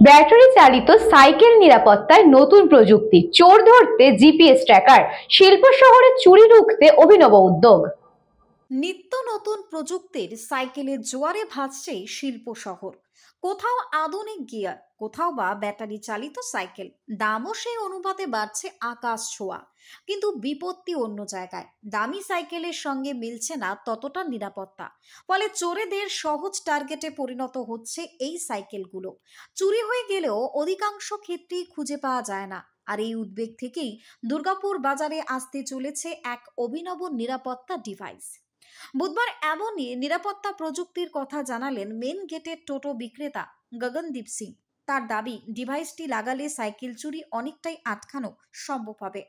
Battery চালিত cycle নিরাপত্তায় নতুন প্রযুক্তি, চোর ধরতে জিপিএস ট্র্যাকার, শিল্প শহরে চুরি রুখতে অভিনব উদ্যোগ। নিত্য নতুন প্রযুক্তির সাইকেলের জোয়ারে ভাসছে শিল্প শহর। কোথাও আধুনিক গিয়ার, কোথাও বা ব্যাটারি চালিত সাইকেল। দামও সেই অনুপাতে বাড়ছে আকাশ ছোঁয়া। কিন্তু বিপত্তি অন্য জায়গায়। দামি সাইকেলের সঙ্গে মিলছে না ততটা নিরাপত্তা। ফলে চোরেদের সহজ টার্গেটে পরিণত হচ্ছে এই সাইকেলগুলো। চুরি হয়ে গেলেও অধিকাংশ ক্ষেত্রেই খুঁজে পাওয়া যায় না। আর এই উদ্বেগ থেকেই দুর্গাপুর বাজারে আসতে চলেছে এক অভিনব নিরাপত্তা ডিভাইস। বুধবার এমনই নিরাপত্তা প্রযুক্তির কথা জানালেন মেন গেটের টোটো বিক্রেতা গগনদীপ সিং। তার দাবি, ডিভাইসটি লাগালে সাইকেল চুরি অনেকটাই আটকানো সম্ভব হবে।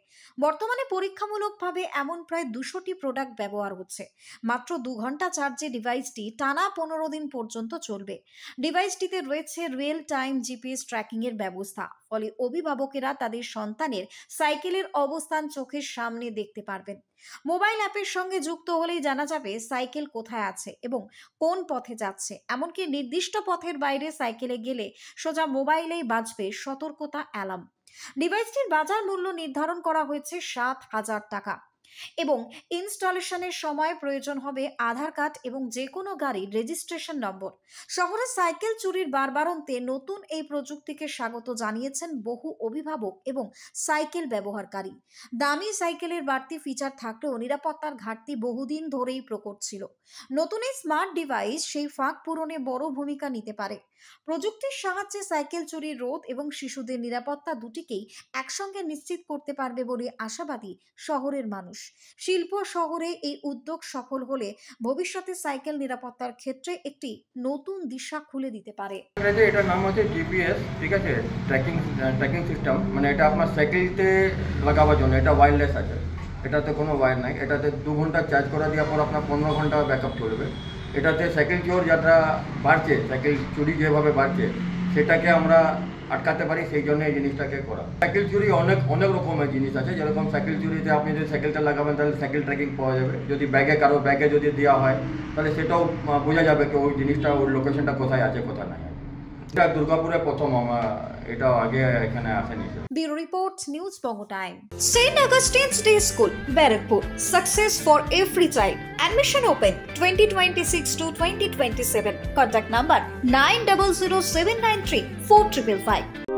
বর্তমানে পরীক্ষামূলকভাবে এমন প্রায় 200টি প্রোডাক্ট ব্যবহার হচ্ছে। মাত্র 2 ঘন্টা চার্জে ডিভাইসটি টানা 15 দিন পর্যন্ত চলবে। ডিভাইসটিতে রয়েছে রিয়েল টাইম জিপিএস ট্র্যাকিং এর ব্যবস্থা। ফলে অভিভাবকেরা তাদের সন্তানের সাইকেলের অবস্থান চোখের সামনে দেখতে পারবেন। মোবাইল অ্যাপের সঙ্গে যুক্ত হলেই জানা যাবে সাইকেল কোথায় আছে এবং কোন পথে যাচ্ছে। এমনকি নির্দিষ্ট পথের বাইরে সাইকেলে গেলে সোজা মোবাইলেই বাজবে সতর্কতা অ্যালার্ম। ডিভাইসটির বাজার মূল্য নির্ধারণ করা হয়েছে 7,000 টাকা এবং ইনস্টলেশনের সময় প্রয়োজন হবে আধার কার্ড এবং যে কোনো গাড়ির রেজিস্ট্রেশন নম্বর। শহরে সাইকেল চুরির বারবারন্তে নতুন এই প্রযুক্তিকে স্বাগত জানিয়েছেন বহু অভিভাবক এবং সাইকেল ব্যবহারকারী। দামি সাইকেলের বাড়তি ফিচার থাকলেও নিরাপত্তার ঘাটতি বহুদিন ধরেই প্রকট ছিল। নতুন এই স্মার্ট ডিভাইস সেই ফাঁক পূরণে বড় ভূমিকা নিতে পারে। প্রযুক্তির সাহায্যে সাইকেল চুরি রোধ এবং শিশুদের নিরাপত্তা দুটিকেই একসঙ্গে নিশ্চিত করতে পারবে বলে আশাবাদী শহরের মানুষ। শিল্প শহরে এই উদ্যোগ সফল হলে ভবিষ্যতে সাইকেল নিরাপত্তার ক্ষেত্রে একটি নতুন দিশা খুলে দিতে পারে। এটার নাম হচ্ছে জিপিএস, ঠিক আছে, ট্র্যাকিং সিস্টেম। মানে এটা আপনার সাইকেলতে লাগাবার জন্য। এটা ওয়্যারলেস আছে, এটাতে কোনো ওয়্যার নাই। এটাতে 2 ঘন্টা চার্জ করা দেওয়ার পর আপনার 15 ঘন্টা ব্যাকআপ চলবে। এটাতে সাইকেল চোর যারা বাড়ছে, সাইকেল চুরি যেভাবে বাড়ছে সেটাকে আমরা আটকাতে পারি, সেই জন্য এই জিনিসটাকে করা। সাইকেল চুরি অনেক রকমের জিনিস আছে। যেরকম সাইকেল চুরিতে আপনি যদি সাইকেলটা লাগাবেন তাহলে সাইকেল ট্র্যাকিং পাওয়া যাবে। যদি কারো ব্যাগে যদি দেওয়া হয় তাহলে সেটাও বোঝা যাবে কি ওই জিনিসটা, ওই লোকেশনটা কোথায় আছে কোথায় নাই। এটা দুর্গাপুরে প্রথম, এটা আগে এখানে আসেনি। Bureau Report, News Bongo Time. St. Augustine's Day School, Barrackpur. Success for every child. Admission open 2026 to 2027. Contact number 900793 4555.